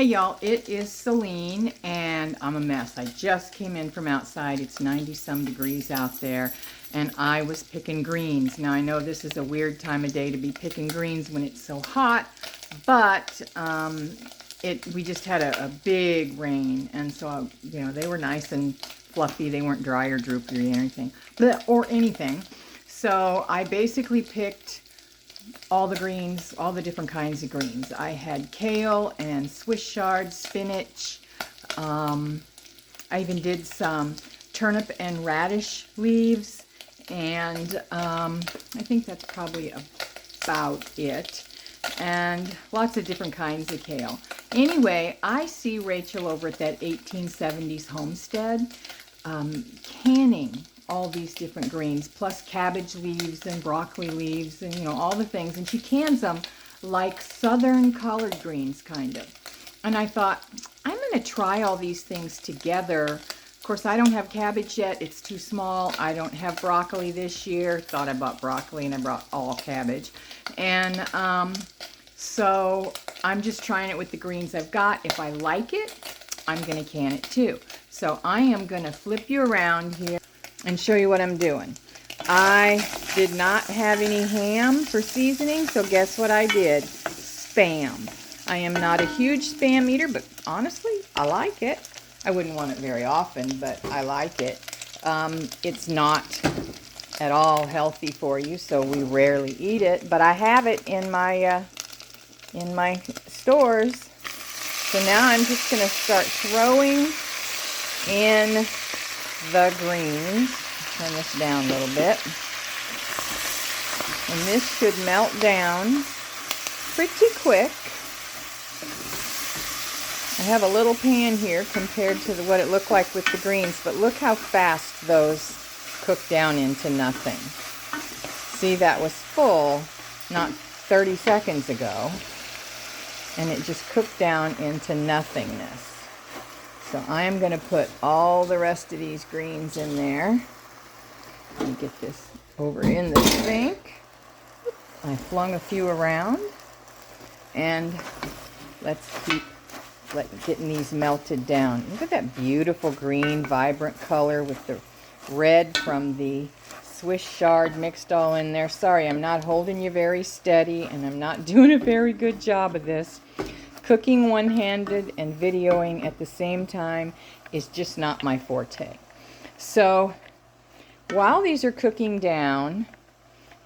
Hey y'all, it is Celine and I'm a mess. I just came in from outside. It's 90 some degrees out there and I was picking greens. Now I know this is a weird time of day to be picking greens when it's so hot, but we just had a big rain, and so they were nice and fluffy. They weren't dry or droopy or anything. So I basically picked all the greens, all the different kinds of greens. I had kale and Swiss chard, spinach. I even did some turnip and radish leaves, and I think that's probably about it. And lots of different kinds of kale. Anyway, I see Rachel over at that 1870s homestead canning all these different greens, plus cabbage leaves and broccoli leaves and all the things, and she cans them like southern collard greens kind of. And I thought, I'm going to try all these things together. Of course, I don't have cabbage yet, it's too small. I don't have broccoli this year. Thought I bought broccoli and I brought all cabbage. And so I'm just trying it with the greens I've got. If I like it, I'm going to can it too. So I am going to flip you around here and show you what I'm doing. I did not have any ham for seasoning, so guess what I did? Spam. I am not a huge spam eater, but honestly, I like it. I wouldn't want it very often, but I like it. It's not at all healthy for you, so we rarely eat it, but I have it in my stores. So now I'm just going to start throwing in the greens. Turn this down a little bit. And this should melt down pretty quick. I have a little pan here compared to what it looked like with the greens, but look how fast those cook down into nothing. See, that was full not 30 seconds ago, and it just cooked down into nothingness. So I am going to put all the rest of these greens in there. Let me get this over in the sink. I flung a few around, and let's keep getting these melted down. Look at that beautiful green, vibrant color with the red from the Swiss chard mixed all in there. Sorry, I'm not holding you very steady, and I'm not doing a very good job of this. Cooking one-handed and videoing at the same time is just not my forte. So while these are cooking down,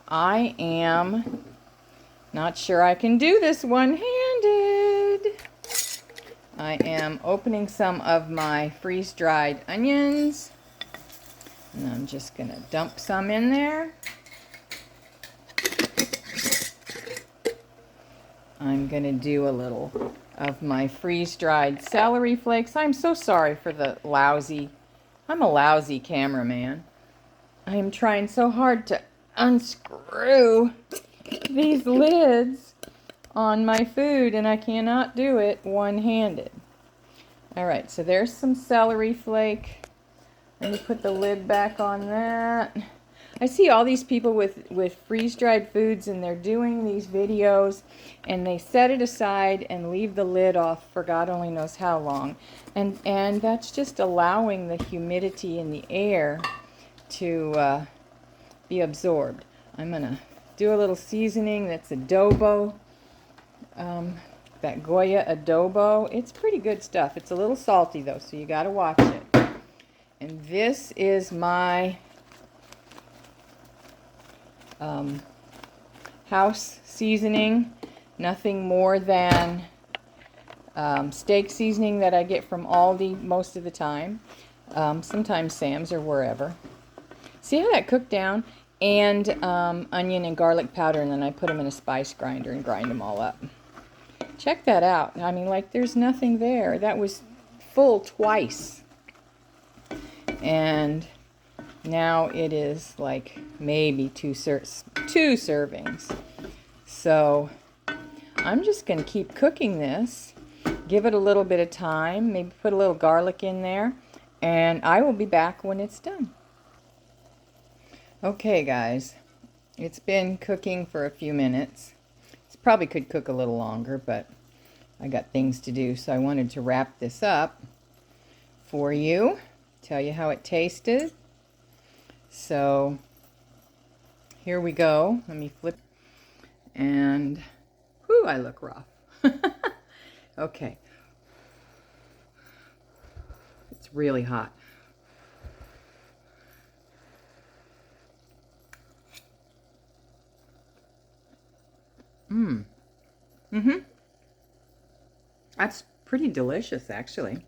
I am not sure I can do this one-handed. I am opening some of my freeze-dried onions, and I'm just going to dump some in there. I'm going to do a little of my freeze-dried celery flakes. I'm so sorry for the I'm a lousy cameraman. I am trying so hard to unscrew these lids on my food, and I cannot do it one-handed. Alright, so there's some celery flake. Let me put the lid back on that. I see all these people with freeze-dried foods, and they're doing these videos, and they set it aside and leave the lid off for God only knows how long. And that's just allowing the humidity in the air to be absorbed. I'm going to do a little seasoning. That's adobo. That Goya adobo. It's pretty good stuff. It's a little salty though, so you got to watch it. And this is my house seasoning. Nothing more than steak seasoning that I get from Aldi most of the time. Sometimes Sam's or wherever. See how that cooked down? And onion and garlic powder, and then I put them in a spice grinder and grind them all up. Check that out. I mean, like, there's nothing there. That was full twice. And now it is like maybe two servings. So I'm just going to keep cooking this. Give it a little bit of time. Maybe put a little garlic in there. And I will be back when it's done. Okay, guys. It's been cooking for a few minutes. It probably could cook a little longer, but I got things to do, so I wanted to wrap this up for you, tell you how it tasted. So here we go. Let me flip. And whew, I look rough. Okay. It's really hot. That's pretty delicious, actually.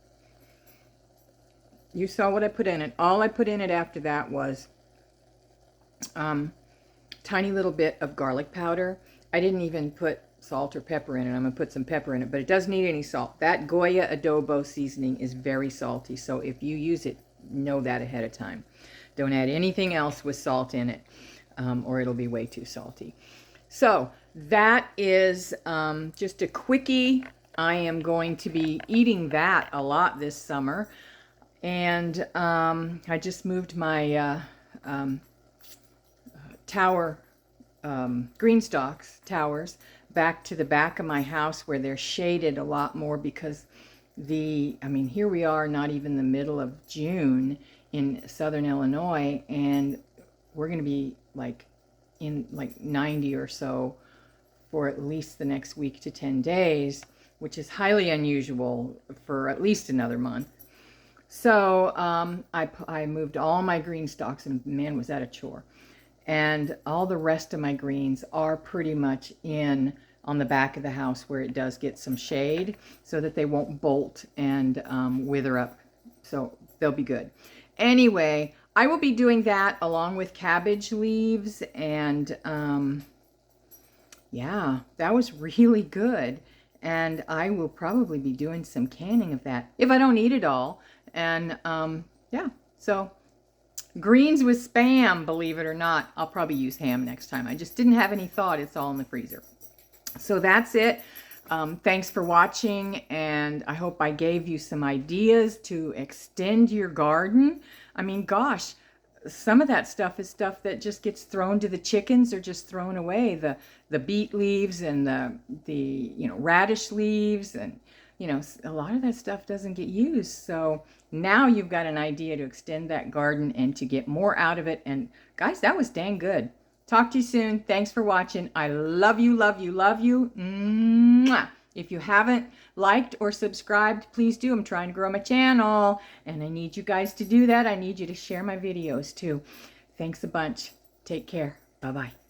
You saw what I put in it. All I put in it after that was tiny little bit of garlic powder. I didn't even put salt or pepper in it. I'm going to put some pepper in it, but it doesn't need any salt. That Goya adobo seasoning is very salty, so if you use it, know that ahead of time. Don't add anything else with salt in it, or it'll be way too salty. So that is just a quickie. I am going to be eating that a lot this summer. And I just moved my tower, green stalks, towers, back to the back of my house where they're shaded a lot more because here we are, not even the middle of June in southern Illinois, and we're going to be like in like 90 or so for at least the next week to 10 days, which is highly unusual for at least another month. So I moved all my green stalks, and man, was that a chore. And all the rest of my greens are pretty much on the back of the house where it does get some shade so that they won't bolt and wither up. So they'll be good. Anyway, I will be doing that along with cabbage leaves, and yeah, that was really good. And I will probably be doing some canning of that if I don't eat it all. And yeah, so greens with Spam, believe it or not. I'll probably use ham next time. I just didn't have any thought. It's all in the freezer. So that's it. Thanks for watching, and I hope I gave you some ideas to extend your garden. I mean, gosh, some of that stuff is stuff that just gets thrown to the chickens or just thrown away. The beet leaves and the radish leaves, and a lot of that stuff doesn't get used. So now you've got an idea to extend that garden and to get more out of it. And guys, that was dang good. Talk to you soon. Thanks for watching. I love you, love you, love you. Mwah. If you haven't liked or subscribed, please do. I'm trying to grow my channel, and I need you guys to do that. I need you to share my videos too. Thanks a bunch. Take care. Bye-bye.